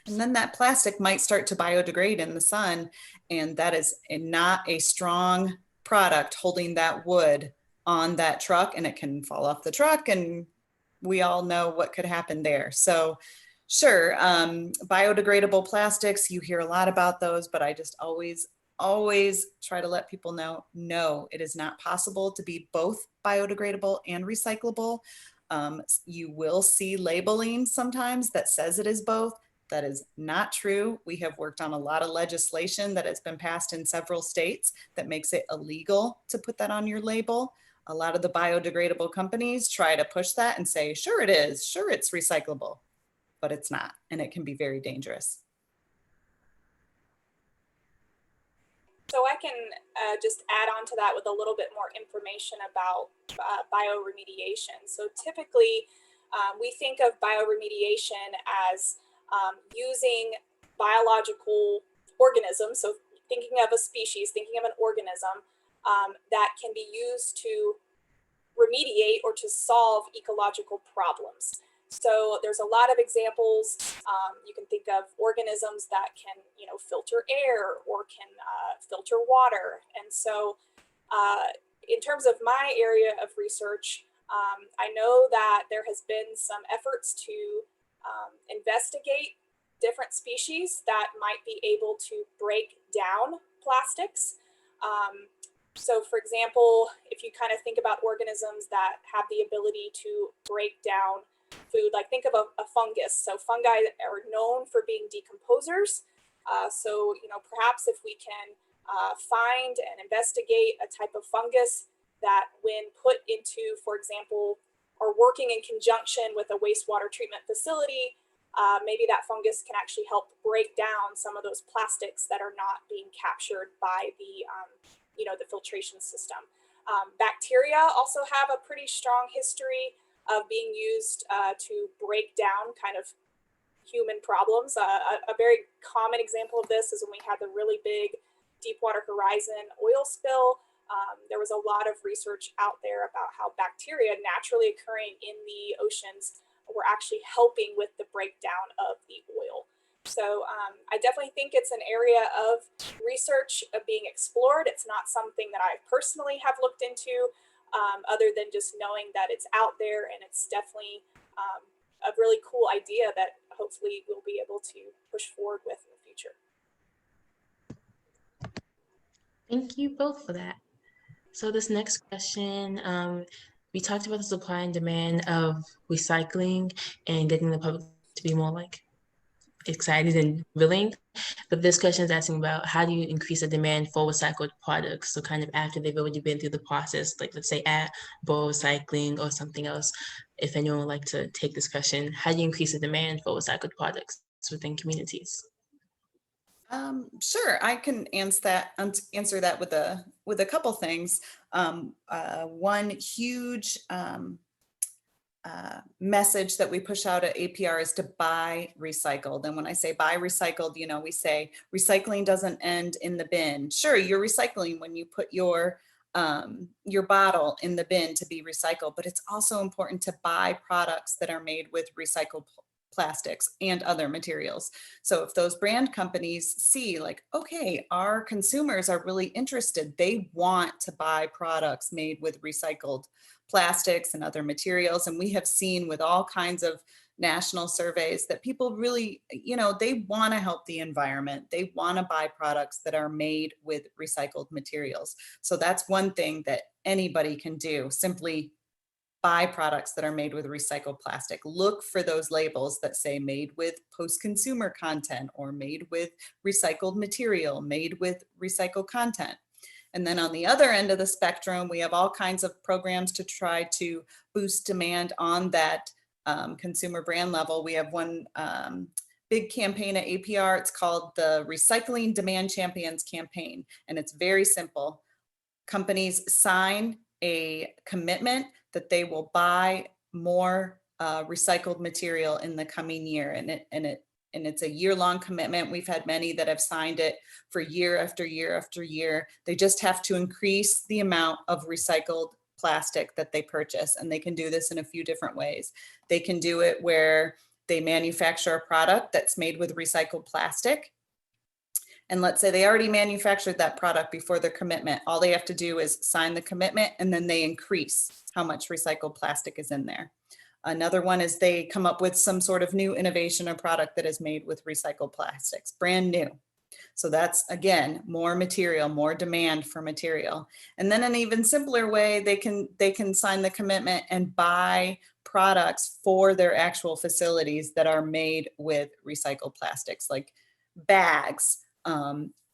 And then that plastic might start to biodegrade in the sun. And that is not a strong product holding that wood on that truck, and it can fall off the truck. And we all know what could happen there. So sure, biodegradable plastics, you hear a lot about those, but I just always try to let people know, no, it is not possible to be both biodegradable and recyclable. You will see labeling sometimes that says it is both. That is not true. We have worked on a lot of legislation that has been passed in several states that makes it illegal to put that on your label. A lot of the biodegradable companies try to push that and say, sure it is, sure it's recyclable, but it's not, and it can be very dangerous. So I can just add on to that with a little bit more information about bioremediation. So typically we think of bioremediation as using biological organisms. So thinking of a species, thinking of an organism that can be used to remediate or to solve ecological problems. So there's a lot of examples. You can think of organisms that can, filter air or can filter water. And so in terms of my area of research, I know that there has been some efforts to investigate different species that might be able to break down plastics. So for example, if you kind of think about organisms that have the ability to break down food, like think of a fungus. So fungi are known for being decomposers. So, perhaps if we can find and investigate a type of fungus that when put into, for example, or working in conjunction with a wastewater treatment facility, maybe that fungus can actually help break down some of those plastics that are not being captured by the filtration system. Bacteria also have a pretty strong history of being used to break down kind of human problems. A very common example of this is when we had the really big Deepwater Horizon oil spill. There was a lot of research out there about how bacteria naturally occurring in the oceans were actually helping with the breakdown of the oil. So I definitely think it's an area of research being explored. It's not something that I personally have looked into, other than just knowing that it's out there, and it's definitely a really cool idea that hopefully we'll be able to push forward with in the future. Thank you both for that. So this next question, we talked about the supply and demand of recycling and getting the public to be more like excited and willing. But this question is asking about how do you increase the demand for recycled products? So kind of after they've already been through the process, like let's say at bowl recycling or something else. If anyone would like to take this question, how do you increase the demand for recycled products within communities? Sure, I can answer that with a couple things. One huge message that we push out at APR is to buy recycled. And when I say buy recycled, we say recycling doesn't end in the bin. Sure, you're recycling when you put your bottle in the bin to be recycled, but it's also important to buy products that are made with recycled plastics and other materials. So if those brand companies see like, okay, our consumers are really interested, they want to buy products made with recycled plastics and other materials. And we have seen with all kinds of national surveys that people really, they want to help the environment. They want to buy products that are made with recycled materials. So that's one thing that anybody can do. Simply buy products that are made with recycled plastic. Look for those labels that say made with post-consumer content or made with recycled material, made with recycled content. And then on the other end of the spectrum, we have all kinds of programs to try to boost demand on that consumer brand level. We have one big campaign at APR. It's called the Recycling Demand Champions campaign. And it's very simple. Companies sign a commitment that they will buy more recycled material in the coming year. And it's a year-long commitment. We've had many that have signed it for year after year after year. They just have to increase the amount of recycled plastic that they purchase. And they can do this in a few different ways. They can do it where they manufacture a product that's made with recycled plastic. And let's say they already manufactured that product before their commitment. All they have to do is sign the commitment, and then they increase how much recycled plastic is in there. Another one is they come up with some sort of new innovation or product that is made with recycled plastics, brand new. So that's, again, more material, more demand for material. And then an even simpler way, they can sign the commitment and buy products for their actual facilities that are made with recycled plastics, like bags,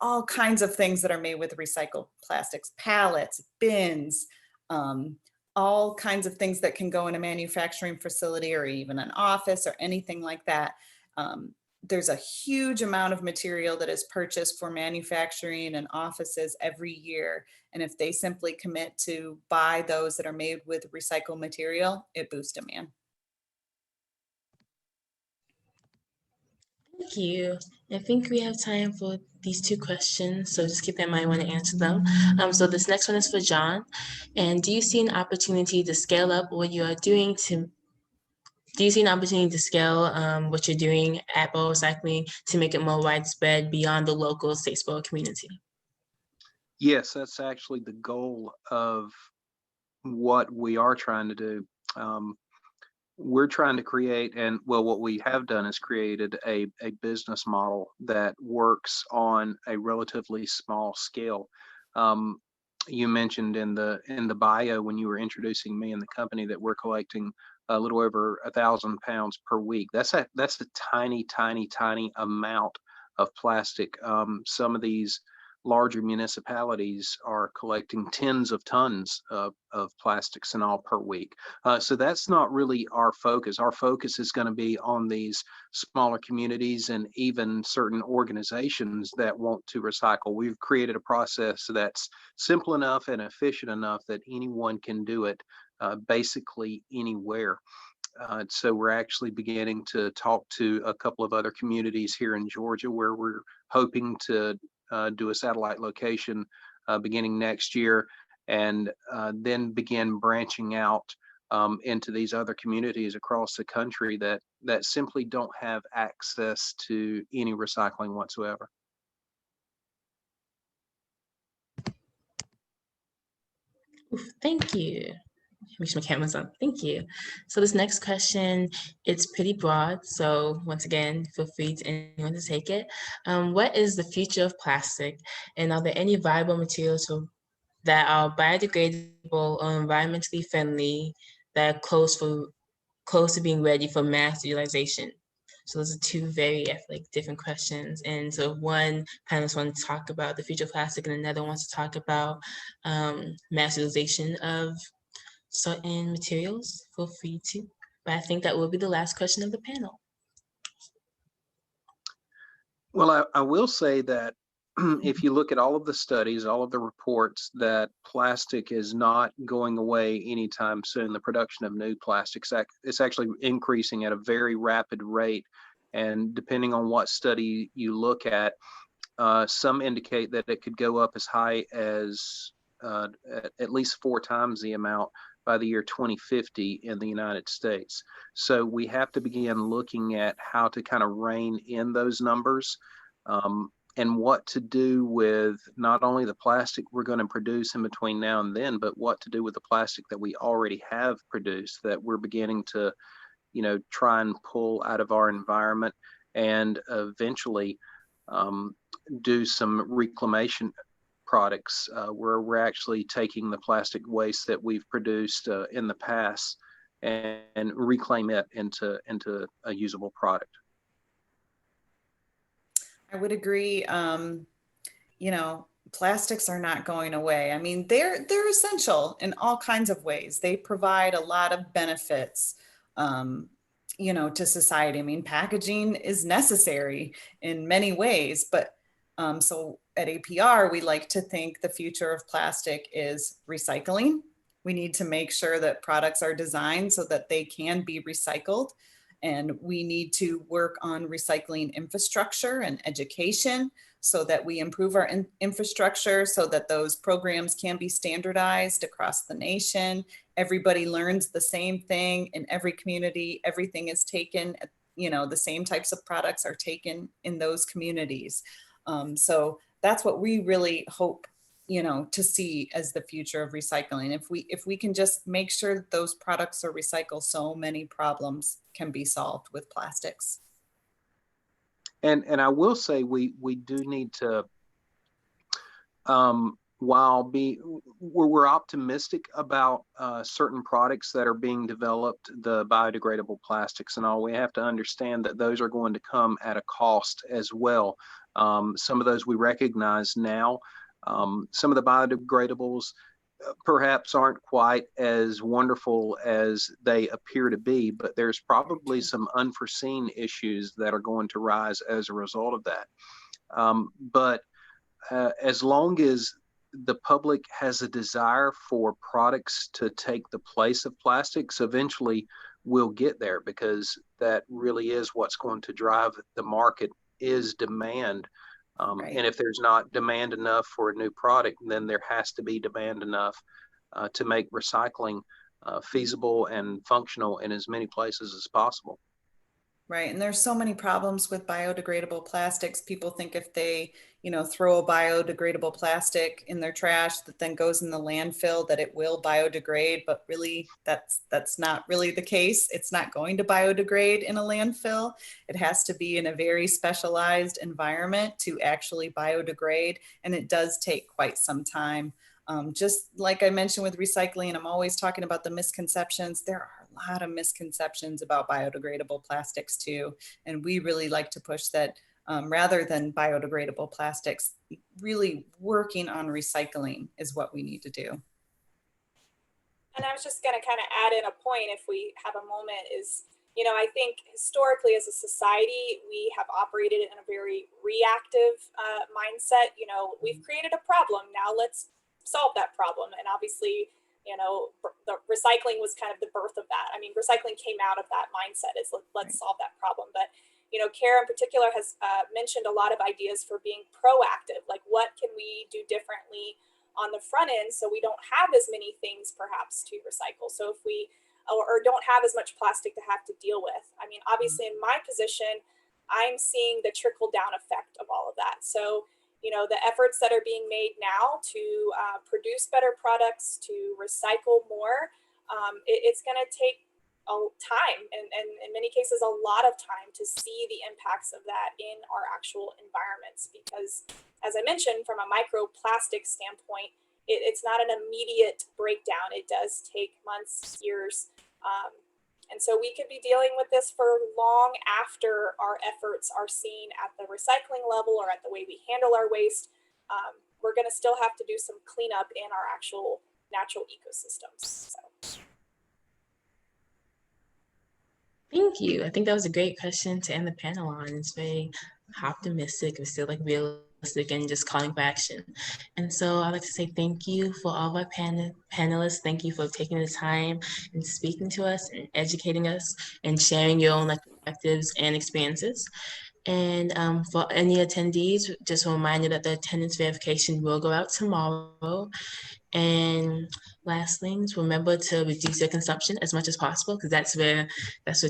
all kinds of things that are made with recycled plastics, pallets, bins, all kinds of things that can go in a manufacturing facility or even an office or anything like that. There's a huge amount of material that is purchased for manufacturing and offices every year. And if they simply commit to buy those that are made with recycled material, it boosts demand. Thank you. I think we have time for these two questions, so just keep in mind when to answer them. So this next one is for John. And do you see an opportunity to scale up what you are doing do you see an opportunity to scale what you're doing at Bowl Recycling to make it more widespread beyond the local Statesboro community? Yes, that's actually the goal of what we are trying to do. We're trying to create, and well, what we have done is created a business model that works on a relatively small scale. You mentioned in the bio when you were introducing me and the company that we're collecting a little over 1,000 pounds per week. That's a tiny amount of plastic. Some of these larger municipalities are collecting tens of tons of plastics and all per week. So that's not really our focus. Our focus is going to be on these smaller communities and even certain organizations that want to recycle. We've created a process that's simple enough and efficient enough that anyone can do it basically anywhere. So we're actually beginning to talk to a couple of other communities here in Georgia where we're hoping to do a satellite location beginning next year, and then begin branching out into these other communities across the country that simply don't have access to any recycling whatsoever. Oof, thank you. Make sure my camera's on. Thank you. So this next question, it's pretty broad. So once again, feel free to anyone to take it. What is the future of plastic? And are there any viable materials that are biodegradable or environmentally friendly that are close to being ready for mass utilization? So those are two very different questions. And so one panelist wants to talk about the future of plastic, and another wants to talk about mass utilization of certain materials. Feel free to. But I think that will be the last question of the panel. Well, I will say that if you look at all of the studies, all of the reports, that plastic is not going away anytime soon. The production of new plastics, it's actually increasing at a very rapid rate. And depending on what study you look at, some indicate that it could go up as high as at least 4 times the amount by the year 2050 in the United States. So we have to begin looking at how to kind of rein in those numbers. And what to do with not only the plastic we're going to produce in between now and then, but what to do with the plastic that we already have produced that we're beginning to, try and pull out of our environment, and eventually do some reclamation products where we're actually taking the plastic waste that we've produced in the past and reclaim it into a usable product. I would agree. Plastics are not going away. I mean, they're essential in all kinds of ways. They provide a lot of benefits, to society. I mean, packaging is necessary in many ways, but so at APR, we like to think the future of plastic is recycling. We need to make sure that products are designed so that they can be recycled. And we need to work on recycling infrastructure and education so that we improve our infrastructure so that those programs can be standardized across the nation. Everybody learns the same thing in every community. Everything is taken, the same types of products are taken in those communities. So that's what we really hope, to see as the future of recycling. If we can just make sure that those products are recycled, so many problems can be solved with plastics. And I will say we do need to, while we're optimistic about certain products that are being developed, the biodegradable plastics and all, we have to understand that those are going to come at a cost as well. Some of those we recognize now. Some of the biodegradables perhaps aren't quite as wonderful as they appear to be, but there's probably some unforeseen issues that are going to rise as a result of that. But as long as the public has a desire for products to take the place of plastics, eventually we'll get there, because that really is what's going to drive the market, is demand. Right. And if there's not demand enough for a new product, then there has to be demand enough to make recycling feasible and functional in as many places as possible. Right. And there's so many problems with biodegradable plastics. People think if they, throw a biodegradable plastic in their trash that then goes in the landfill that it will biodegrade, but really that's not really the case. It's not going to biodegrade in a landfill. It has to be in a very specialized environment to actually biodegrade, and it does take quite some time. Just like I mentioned with recycling, I'm always talking about the misconceptions. There are a lot of misconceptions about biodegradable plastics too. And we really like to push that rather than biodegradable plastics, really working on recycling is what we need to do. And I was just going to kind of add in a point, if we have a moment, is, I think historically as a society, we have operated in a very reactive mindset. We've created a problem. Now let's solve that problem. And obviously, the recycling was kind of the birth of that. I mean, recycling came out of that mindset, is let's solve that problem. But, CARE in particular has mentioned a lot of ideas for being proactive. Like, what can we do differently on the front end so we don't have as many things perhaps to recycle? So if we, or don't have as much plastic to have to deal with. I mean, obviously in my position, I'm seeing the trickle down effect of all of that. So, the efforts that are being made now to produce better products, to recycle more, it's going to take a time and in many cases a lot of time to see the impacts of that in our actual environments. Because as I mentioned, from a microplastic standpoint, it's not an immediate breakdown. It does take months, years. And so we could be dealing with this for long after our efforts are seen at the recycling level or at the way we handle our waste. We're going to still have to do some cleanup in our actual natural ecosystems. So. Thank you. I think that was a great question to end the panel on. It's very optimistic and still realistic and just calling for action. And so I'd like to say thank you for all of our panelists. Thank you for taking the time and speaking to us and educating us and sharing your own perspectives and experiences. And for any attendees, just a reminder that the attendance verification will go out tomorrow. And last things, remember to reduce your consumption as much as possible, because that's where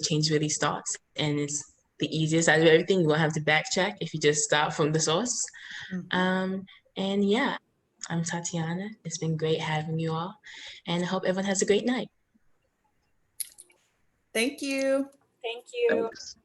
change really starts. And it's the easiest out of everything. You won't have to backtrack if you just start from the source. Mm-hmm. And yeah, I'm Tatiana. It's been great having you all. And I hope everyone has a great night. Thank you. Thank you. Thanks.